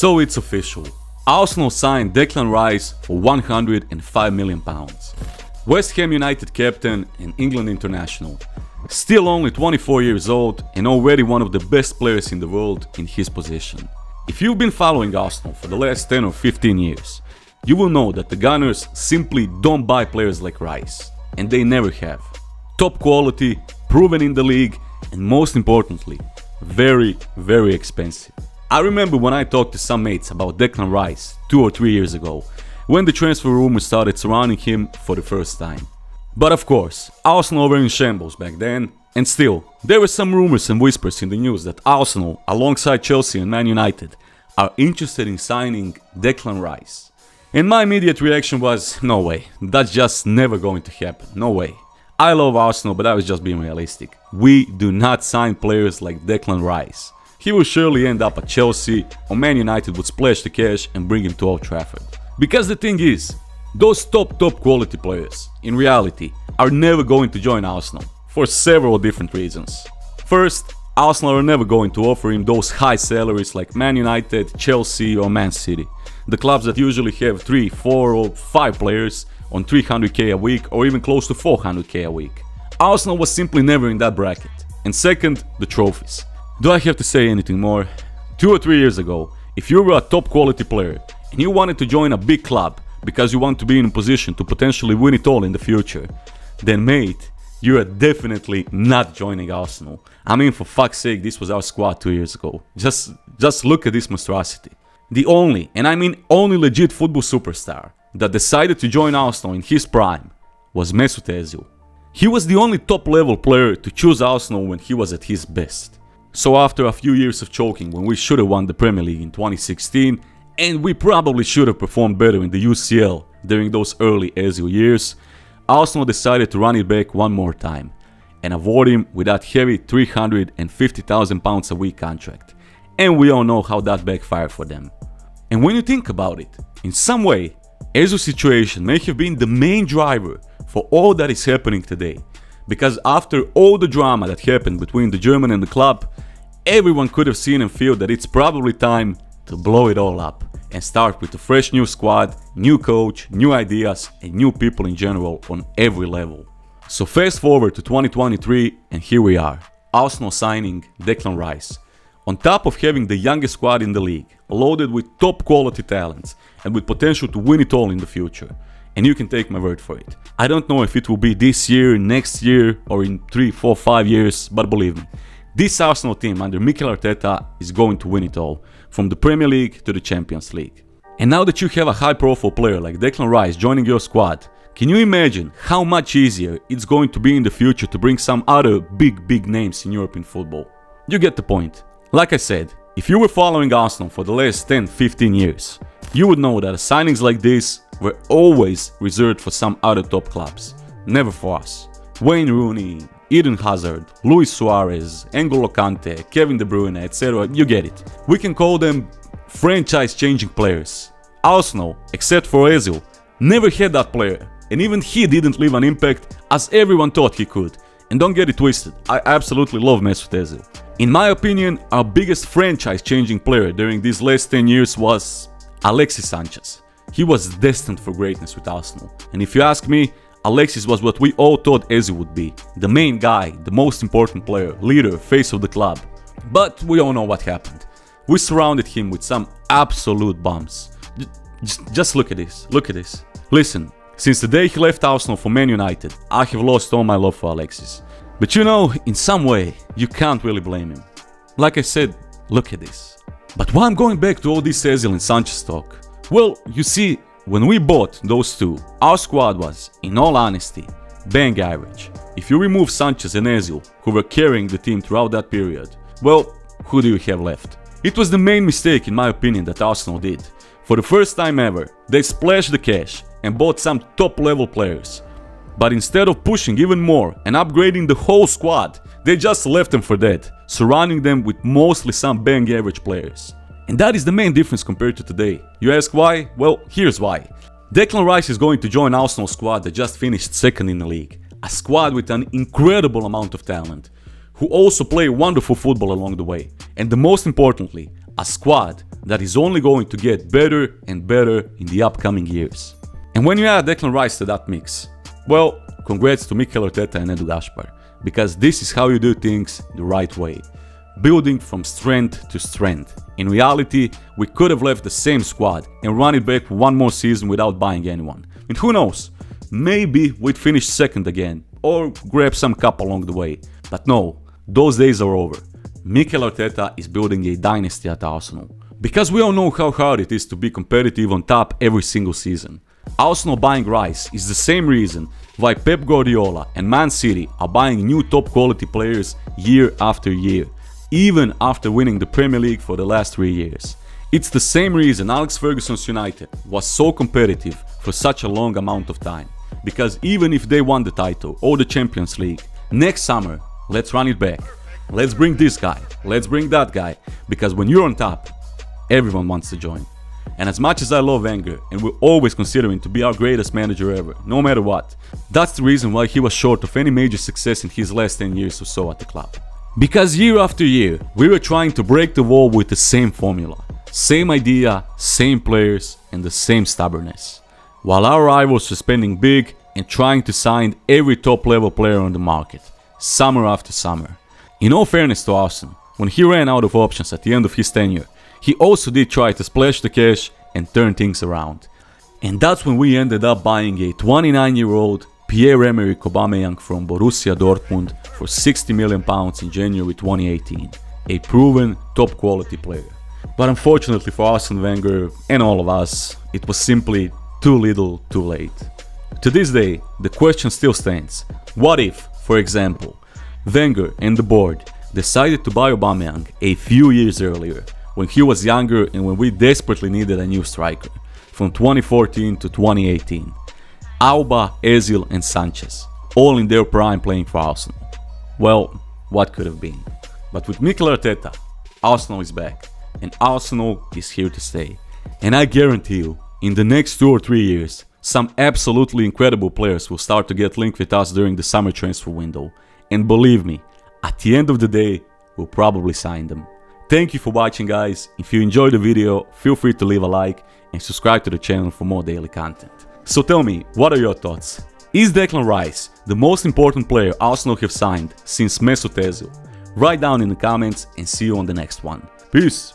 So it's official. Arsenal signed Declan Rice for £105 million. West Ham United captain and England international. Still only 24 years old and already one of the best players in the world in his position. If you've been following Arsenal for the last 10 or 15 years, you will know that the Gunners simply don't buy players like Rice. And they never have. Top quality, proven in the league, and most importantly, very, very expensive. I remember when I talked to some mates about Declan Rice 2 or 3 years ago, when the transfer rumors started surrounding him for the first time. But of course, Arsenal were in shambles back then, and still, there were some rumors and whispers in the news that Arsenal, alongside Chelsea and Man United, are interested in signing Declan Rice. And my immediate reaction was, no way, that's just never going to happen, no way. I love Arsenal, but I was just being realistic. We do not sign players like Declan Rice. He will surely end up at Chelsea, or Man United would splash the cash and bring him to Old Trafford. Because the thing is, those top quality players, in reality, are never going to join Arsenal, for several different reasons. First, Arsenal are never going to offer him those high salaries like Man United, Chelsea or Man City. The clubs that usually have 3, 4 or 5 players on 300k a week or even close to 400k a week. Arsenal was simply never in that bracket. And second, the trophies. Do I have to say anything more? 2 or 3 years ago, if you were a top quality player and you wanted to join a big club because you want to be in a position to potentially win it all in the future, then mate, you are definitely not joining Arsenal. I mean, for fuck's sake, this was our squad 2 years ago. Just look at this monstrosity. The only, and I mean only legit football superstar that decided to join Arsenal in his prime was Mesut Ozil. He was the only top level player to choose Arsenal when he was at his best. So after a few years of choking when we should have won the Premier League in 2016, and we probably should have performed better in the UCL during those early Ozil years, Arsenal decided to run it back one more time and award him with that heavy £350,000 a week contract. And we all know how that backfired for them. And when you think about it, in some way, Ozil's situation may have been the main driver for all that is happening today. Because after all the drama that happened between the German and the club, everyone could have seen and feel that it's probably time to blow it all up and start with a fresh new squad, new coach, new ideas and new people in general on every level. So fast forward to 2023 and here we are, Arsenal signing Declan Rice. On top of having the youngest squad in the league, loaded with top quality talents and with potential to win it all in the future. And you can take my word for it. I don't know if it will be this year, next year or in 3, 4, 5 years, but believe me, this Arsenal team under Mikel Arteta is going to win it all, from the Premier League to the Champions League. And now that you have a high profile player like Declan Rice joining your squad, can you imagine how much easier it's going to be in the future to bring some other big names in European football? You get the point. Like I said, if you were following Arsenal for the last 10-15 years, you would know that signings like this were always reserved for some other top clubs, never for us. Wayne Rooney, Eden Hazard, Luis Suarez, N'Golo Kante, Kevin De Bruyne, etc. You get it. We can call them franchise-changing players. Arsenal, except for Ozil, never had that player, and even he didn't leave an impact as everyone thought he could. And don't get it twisted, I absolutely love Mesut Ozil. In my opinion, our biggest franchise-changing player during these last 10 years was Alexis Sanchez. He was destined for greatness with Arsenal. And if you ask me, Alexis was what we all thought Ozil would be. The main guy, the most important player, leader, face of the club. But we all know what happened. We surrounded him with some absolute bums. Just look at this, Listen, since the day he left Arsenal for Man United, I have lost all my love for Alexis. But you know, in some way, you can't really blame him. Like I said, look at this. But why I'm going back to all this Ozil and Sanchez talk? Well, you see, when we bought those two, our squad was, in all honesty, bang average. If you remove Sanchez and Ozil, who were carrying the team throughout that period, well, who do you have left? It was the main mistake, in my opinion, that Arsenal did. For the first time ever, they splashed the cash and bought some top-level players. But instead of pushing even more and upgrading the whole squad, they just left them for dead, surrounding them with mostly some bang average players. And that is the main difference compared to today. You ask why? Well, here's why. Declan Rice is going to join Arsenal's squad that just finished second in the league. A squad with an incredible amount of talent, who also play wonderful football along the way. And the most importantly, a squad that is only going to get better and better in the upcoming years. And when you add Declan Rice to that mix, well, congrats to Mikel Arteta and Edu Gaspar, because this is how you do things the right way. Building from strength to strength. In reality, we could have left the same squad and run it back for one more season without buying anyone. And who knows, maybe we'd finish second again, or grab some cup along the way. But no, those days are over. Mikel Arteta is building a dynasty at Arsenal. Because we all know how hard it is to be competitive on top every single season. Arsenal buying Rice is the same reason why Pep Guardiola and Man City are buying new top quality players year after year, even after winning the Premier League for the last 3 years. It's the same reason Alex Ferguson's United was so competitive for such a long amount of time. Because even if they won the title or the Champions League, next summer, let's run it back. Let's bring this guy, let's bring that guy, because when you're on top, everyone wants to join. And as much as I love Wenger, and we'll always consider him to be our greatest manager ever, no matter what, that's the reason why he was short of any major success in his last 10 years or so at the club. Because year after year, we were trying to break the wall with the same formula, same idea, same players, and the same stubbornness. While our rivals were spending big and trying to sign every top level player on the market, summer after summer. In all fairness to Arsene, when he ran out of options at the end of his tenure, he also did try to splash the cash and turn things around. And that's when we ended up buying a 29-year-old Pierre-Emerick Aubameyang from Borussia Dortmund for £60 million in January 2018, a proven top quality player. But unfortunately for Arsene Wenger and all of us, it was simply too little, too late. To this day, the question still stands. What if, for example, Wenger and the board decided to buy Aubameyang a few years earlier, when he was younger and when we desperately needed a new striker, from 2014 to 2018. Auba, Ozil and Sanchez, all in their prime playing for Arsenal. Well, what could have been? But with Mikel Arteta, Arsenal is back, and Arsenal is here to stay. And I guarantee you, in the next 2 or 3 years, some absolutely incredible players will start to get linked with us during the summer transfer window. And believe me, at the end of the day, we'll probably sign them. Thank you for watching, guys. If you enjoyed the video, feel free to leave a like and subscribe to the channel for more daily content. So tell me, what are your thoughts? Is Declan Rice the most important player Arsenal have signed since Mesut Ozil? Write down in the comments and see you on the next one. Peace!